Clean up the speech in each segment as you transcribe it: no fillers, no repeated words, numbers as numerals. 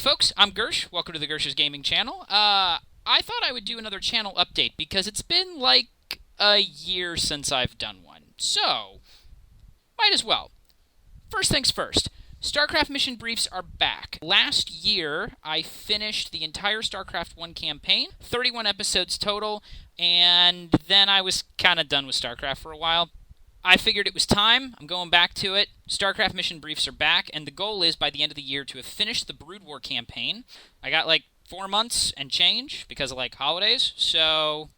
folks, I'm Gersh. Welcome to the Gersh's Gaming Channel. I thought I would do another channel update because it's been like a year since I've done one. So, might as well. First things first, StarCraft mission briefs are back. Last year, I finished the entire StarCraft 1 campaign, 31 episodes total, and then I was kind of done with StarCraft for a while. I figured it was time. I'm going back to it. StarCraft mission briefs are back, and the goal is by the end of the year to have finished the Brood War campaign. I got like 4 months and change because of like holidays, so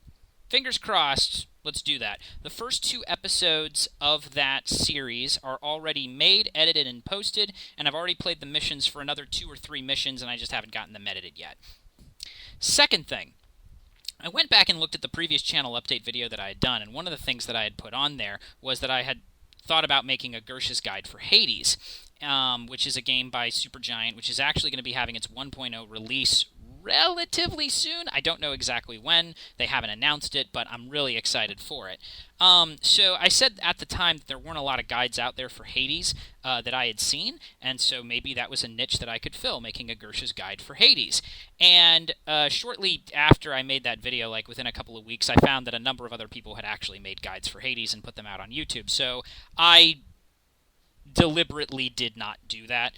fingers crossed, let's do that. The first 2 episodes of that series are already made, edited, and posted, and I've already played the missions for another 2 or 3 missions, and I just haven't gotten them edited yet. Second thing, I went back and looked at the previous channel update video that I had done, and one of the things that I had put on there was that I had thought about making a Gersh's Guide for Hades, which is a game by Supergiant, which is actually going to be having its 1.0 release relatively soon. I don't know exactly when. They haven't announced it, but I'm really excited for it. So I said at the time that there weren't a lot of guides out there for Hades that I had seen, and so maybe that was a niche that I could fill, making a Gersh's Guide for Hades. And shortly after I made that video, like within a couple of weeks, I found that a number of other people had actually made guides for Hades and put them out on YouTube. So I deliberately did not do that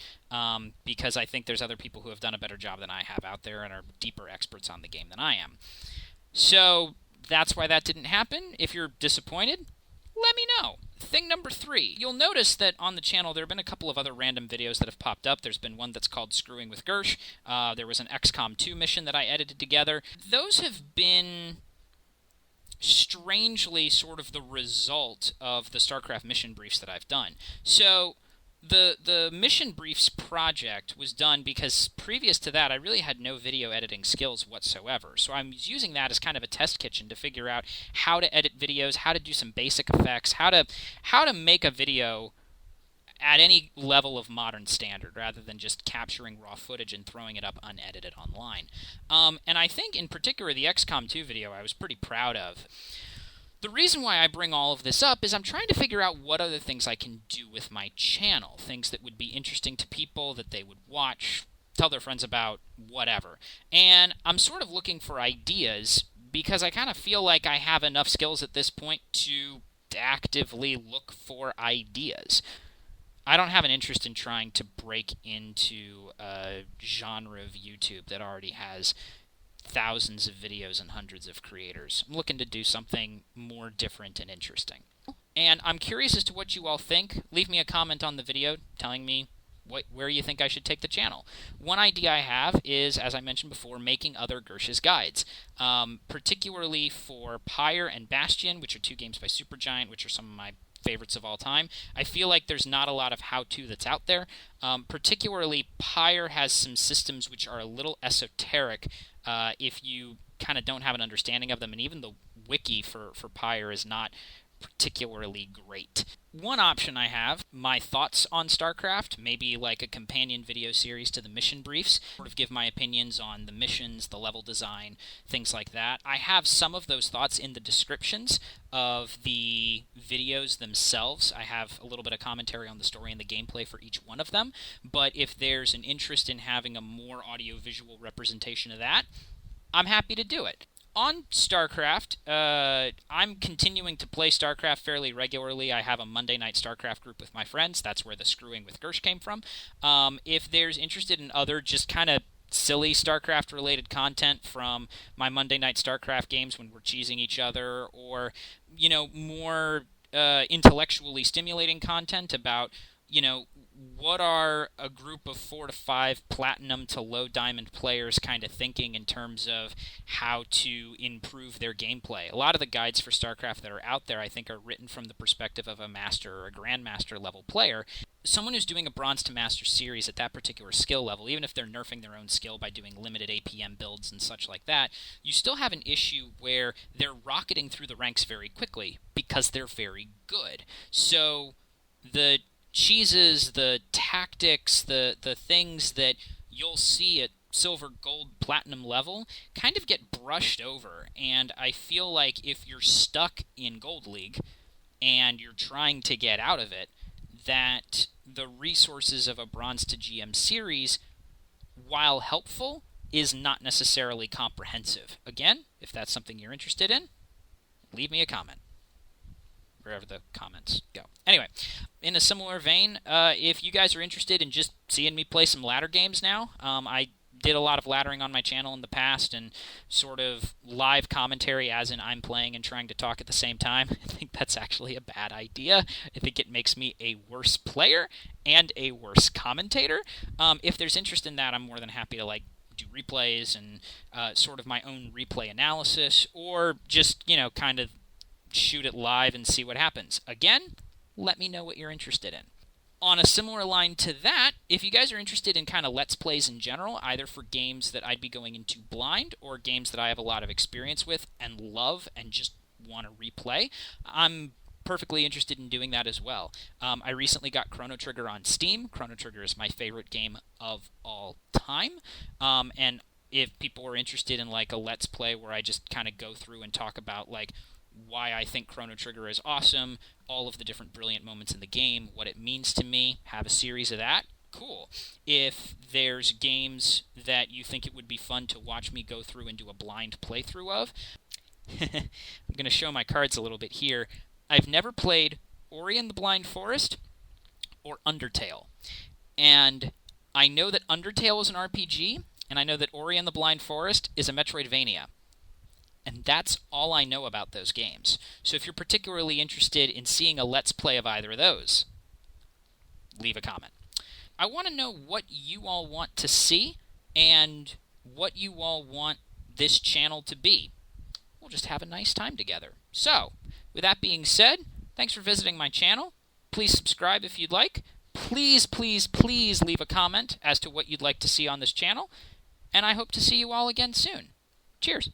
because I think there's other people who have done a better job than I have out there and are deeper experts on the game than I am. So that's why that didn't happen. If you're disappointed, let me know. Thing number 3, you'll notice that on the channel there have been a couple of other random videos that have popped up. There's been one that's called Screwing with Gersh. There was an XCOM 2 mission that I edited together. Those have been strangely sort of the result of the StarCraft mission briefs that I've done. So the mission briefs project was done because previous to that I really had no video editing skills whatsoever. So I'm using that as kind of a test kitchen to figure out how to edit videos, how to do some basic effects, how to make a video at any level of modern standard rather than just capturing raw footage and throwing it up unedited online. And I think in particular the XCOM 2 video I was pretty proud of. The reason why I bring all of this up is I'm trying to figure out what other things I can do with my channel, things that would be interesting to people, that they would watch, tell their friends about, whatever. And I'm sort of looking for ideas because I kind of feel like I have enough skills at this point to actively look for ideas. I don't have an interest in trying to break into a genre of YouTube that already has thousands of videos and hundreds of creators. I'm looking to do something more different and interesting. And I'm curious as to what you all think. Leave me a comment on the video telling me where you think I should take the channel. One idea I have is, as I mentioned before, making other Gersh's guides, particularly for Pyre and Bastion, which are 2 games by Supergiant, which are some of my favorites of all time. I feel like there's not a lot of how-to that's out there. Particularly, Pyre has some systems which are a little esoteric if you kind of don't have an understanding of them, and even the wiki for Pyre is not particularly great. One option I have, my thoughts on StarCraft, maybe like a companion video series to the mission briefs, sort of give my opinions on the missions, the level design, things like that. I have some of those thoughts in the descriptions of the videos themselves. I have a little bit of commentary on the story and the gameplay for each one of them, but if there's an interest in having a more audio-visual representation of that, I'm happy to do it. On StarCraft, I'm continuing to play StarCraft fairly regularly. I have a Monday night StarCraft group with my friends. That's where the Screwing with Gersh came from. If there's interested in other just kind of silly StarCraft-related content from my Monday night StarCraft games when we're cheesing each other, or, you know, more intellectually stimulating content about, you know, what are a group of 4 to 5 platinum to low diamond players kind of thinking in terms of how to improve their gameplay? A lot of the guides for StarCraft that are out there, I think, are written from the perspective of a master or a grandmaster level player. Someone who's doing a bronze to master series at that particular skill level, even if they're nerfing their own skill by doing limited APM builds and such like that, you still have an issue where they're rocketing through the ranks very quickly because they're very good. So the cheeses, the tactics, the things that you'll see at silver, gold, platinum level kind of get brushed over, and I feel like if you're stuck in Gold League and you're trying to get out of it, that the resources of a Bronze to GM series while helpful, is not necessarily comprehensive. Again, if that's something you're interested in, leave me a comment, wherever the comments go. Anyway, in a similar vein, if you guys are interested in just seeing me play some ladder games now, I did a lot of laddering on my channel in the past, and sort of live commentary as in I'm playing and trying to talk at the same time. I think that's actually a bad idea. I think it makes me a worse player and a worse commentator. If there's interest in that, I'm more than happy to do replays and sort of my own replay analysis, or just, kind of shoot it live and see what happens. Again, let me know what you're interested in. On a similar line to that, if you guys are interested in kind of Let's Plays in general, either for games that I'd be going into blind or games that I have a lot of experience with and love and just want to replay, I'm perfectly interested in doing that as well. I recently got Chrono Trigger on Steam. Chrono Trigger is my favorite game of all time. And if people are interested in a Let's Play where I just kind of go through and talk about why I think Chrono Trigger is awesome, all of the different brilliant moments in the game, what it means to me, have a series of that, cool. If there's games that you think it would be fun to watch me go through and do a blind playthrough of, I'm going to show my cards a little bit here. I've never played Ori and the Blind Forest or Undertale. And I know that Undertale is an RPG, and I know that Ori and the Blind Forest is a Metroidvania. And that's all I know about those games. So if you're particularly interested in seeing a Let's Play of either of those, leave a comment. I want to know what you all want to see and what you all want this channel to be. We'll just have a nice time together. So, with that being said, thanks for visiting my channel. Please subscribe if you'd like. Please, please, please leave a comment as to what you'd like to see on this channel. And I hope to see you all again soon. Cheers.